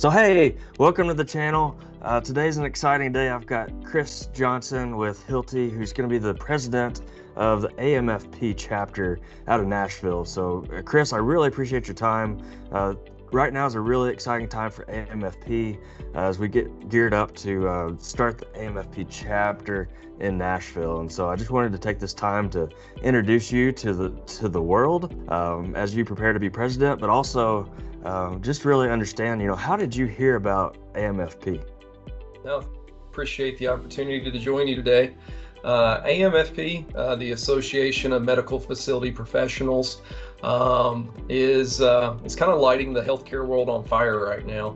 So hey, welcome to the channel. Today's an exciting day. I've got Chris Johnson with Hilti, who's going to be the president of the AMFP chapter out of Nashville. So Chris, I really appreciate your time. Right now is a really exciting time for AMFP as we get geared up to start the AMFP chapter in Nashville. And so I just wanted to take this time to introduce you to the world as you prepare to be president, but also just really understand, how did you hear about AMFP? No, appreciate the opportunity to join you today. AMFP, the Association of Medical Facility Professionals, is kind of lighting the healthcare world on fire right now.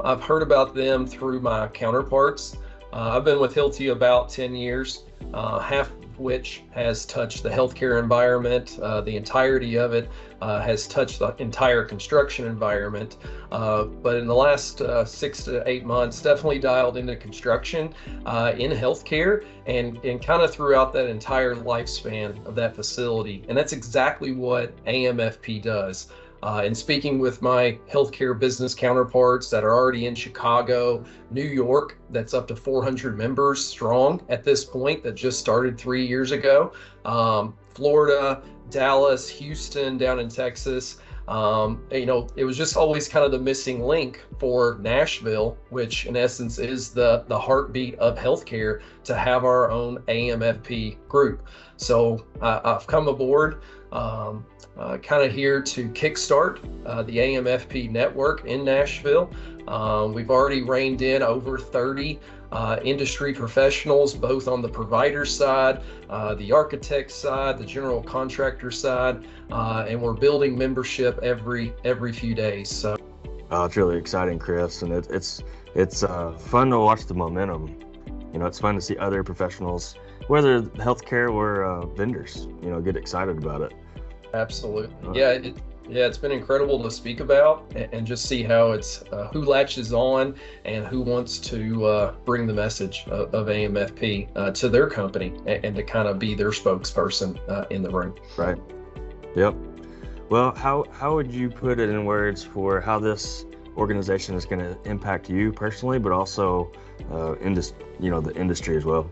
I've heard about them through my counterparts. I've been with Hilti about 10 years, half of which has touched the healthcare environment. The entirety of it has touched the entire construction environment. But in the last 6 to 8 months, definitely dialed into construction in healthcare and kind of throughout that entire lifespan of that facility. And that's exactly what AMFP does. And speaking with my healthcare business counterparts that are already in Chicago, New York, that's up to 400 members strong at this point, that just started 3 years ago, Florida, Dallas, Houston, down in Texas. It was just always kind of the missing link for Nashville, which in essence is the heartbeat of healthcare, to have our own AMFP group. So I've come aboard kind of here to kickstart the AMFP network in Nashville. We've already reined in over 30 industry professionals, both on the provider side, the architect side, the general contractor side, and we're building membership every few days. So it's really exciting, Chris, and it's fun to watch the momentum. It's fun to see other professionals, whether healthcare or vendors, get excited about it. Absolutely. It's been incredible to speak about and just see how it's who latches on and who wants to bring the message of AMFP to their company and to kind of be their spokesperson in the room. Right. Yep. Well, how would you put it in words for how this organization is going to impact you personally, but also the industry as well?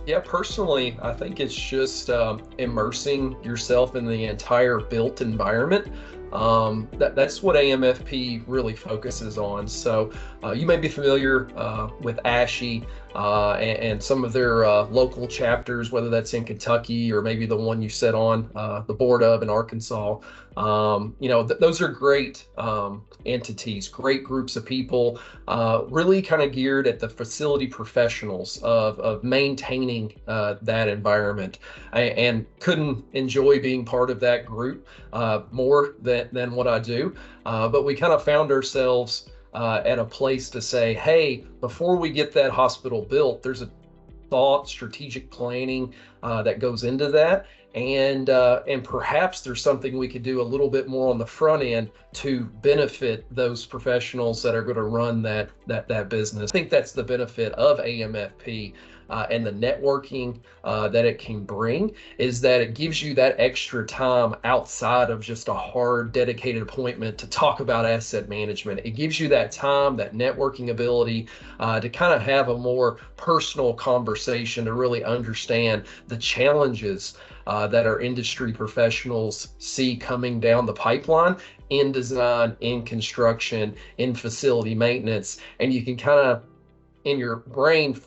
Yeah, personally, I think it's just immersing yourself in the entire built environment. That's what AMFP really focuses on. So you may be familiar with ASHI and some of their local chapters, whether that's in Kentucky or maybe the one you sit on the board of in Arkansas. Those are great entities, great groups of people, really kind of geared at the facility professionals of maintaining that environment, and couldn't enjoy being part of that group more than what I do. But we kind of found ourselves at a place to say, hey, before we get that hospital built, there's a thought, strategic planning that goes into that. And perhaps there's something we could do a little bit more on the front end to benefit those professionals that are going to run that business. I think that's the benefit of AMFP and the networking that it can bring, is that it gives you that extra time outside of just a hard, dedicated appointment to talk about asset management. It gives you that time, that networking ability to kind of have a more personal conversation to really understand the challenges that our industry professionals see coming down the pipeline in design, in construction, in facility maintenance. And you can kind of, in your brain,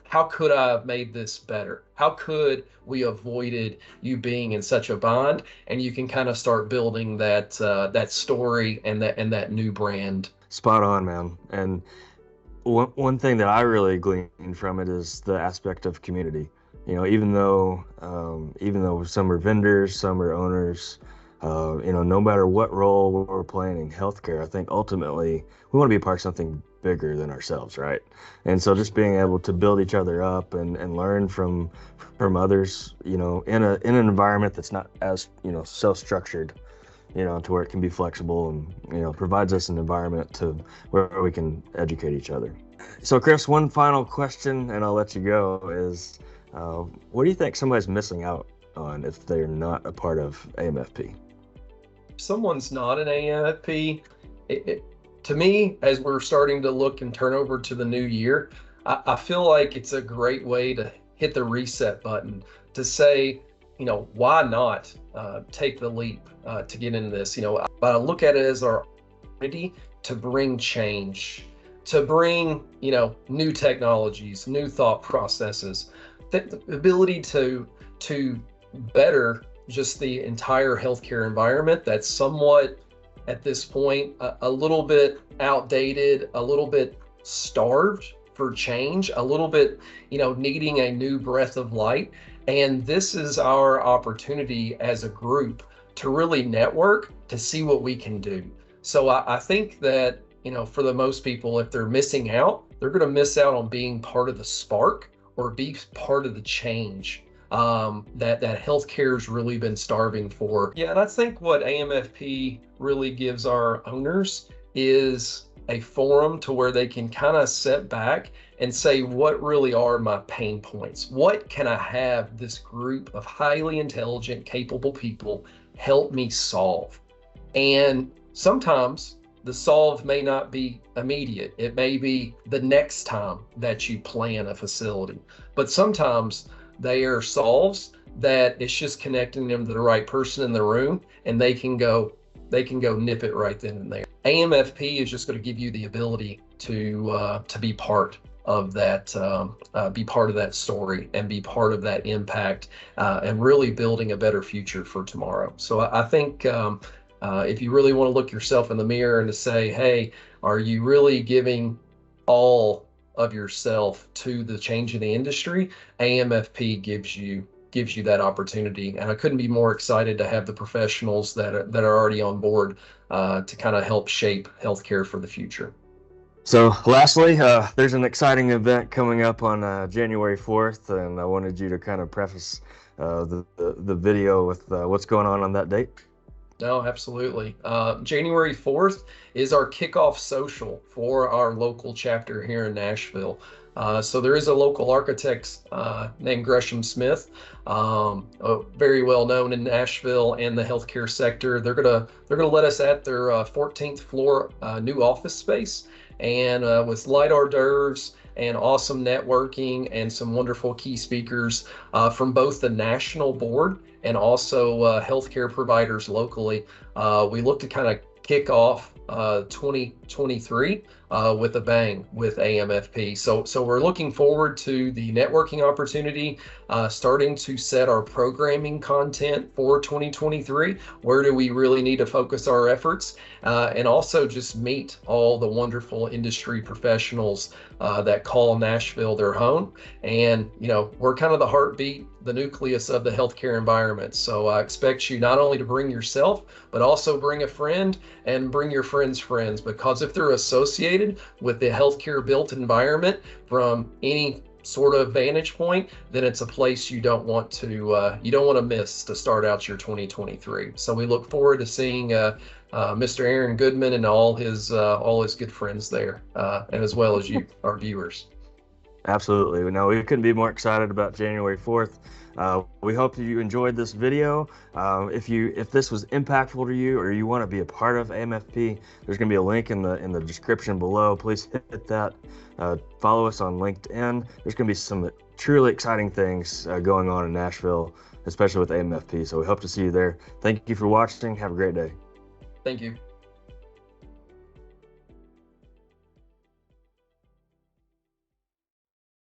how could I have made this better? How could we avoided you being in such a bind? And you can kind of start building that story and that new brand. Spot on, man. And one thing that I really gleaned from it is the aspect of community. Even though some are vendors, some are owners, no matter what role we're playing in healthcare, I think ultimately we want to be a part of something bigger than ourselves, right? And so just being able to build each other up and learn from others, in an environment that's not as self-structured, to where it can be flexible and provides us an environment to where we can educate each other. So Chris, one final question, and I'll let you go, is what do you think somebody's missing out on if they're not a part of AMFP? If someone's not an AMFP, to me, as we're starting to look and turn over to the new year, I feel like it's a great way to hit the reset button to say, why not take the leap to get into this? I look at it as our opportunity to bring change, to bring, new technologies, new thought processes, the ability to better just the entire healthcare environment that's somewhat at this point a little bit outdated, a little bit starved for change, a little bit, needing a new breath of light. And this is our opportunity as a group to really network to see what we can do. So I think that, for the most people, if they're missing out, they're going to miss out on being part of the spark or be part of the change that healthcare has really been starving for. Yeah, and I think what AMFP really gives our owners is a forum to where they can kind of sit back and say, what really are my pain points? What can I have this group of highly intelligent, capable people help me solve? And sometimes the solve may not be immediate. It may be the next time that you plan a facility. But sometimes they are solves that it's just connecting them to the right person in the room, and they can go nip it right then and there. AMFP is just going to give you the ability to be part of that, be part of that story and be part of that impact, and really building a better future for tomorrow. So I think if you really want to look yourself in the mirror and to say, hey, are you really giving all of yourself to the change in the industry? AMFP gives you that opportunity, and I couldn't be more excited to have the professionals that are already on board to kind of help shape healthcare for the future. So lastly, there's an exciting event coming up on January 4th, and I wanted you to kind of preface the video with what's going on that date. No, absolutely. January 4th is our kickoff social for our local chapter here in Nashville. So there is a local architect named Gresham Smith, very well known in Nashville and the healthcare sector. They're gonna let us at their 14th floor new office space, and with light hors d'oeuvres and awesome networking and some wonderful key speakers from both the national board and also healthcare providers locally. We look to kind of kick off 2023 with a bang with AMFP. So we're looking forward to the networking opportunity, starting to set our programming content for 2023. Where do we really need to focus our efforts? And also just meet all the wonderful industry professionals that call Nashville their home. And, we're kind of the heartbeat, the nucleus of the healthcare environment. So I expect you not only to bring yourself, but also bring a friend and bring your friend's friends, because if they're associated with the healthcare built environment from any sort of vantage point, then it's a place you don't want to miss to start out your 2023. So we look forward to seeing Mr. Aaron Goodman and all his good friends there, and as well as you, our viewers. Absolutely. No, we couldn't be more excited about January 4th. We hope you enjoyed this video. If this was impactful to you, or you want to be a part of AMFP, there's going to be a link in the description below. Please hit that. Follow us on LinkedIn. There's going to be some truly exciting things going on in Nashville, especially with AMFP. So we hope to see you there. Thank you for watching. Have a great day. Thank you.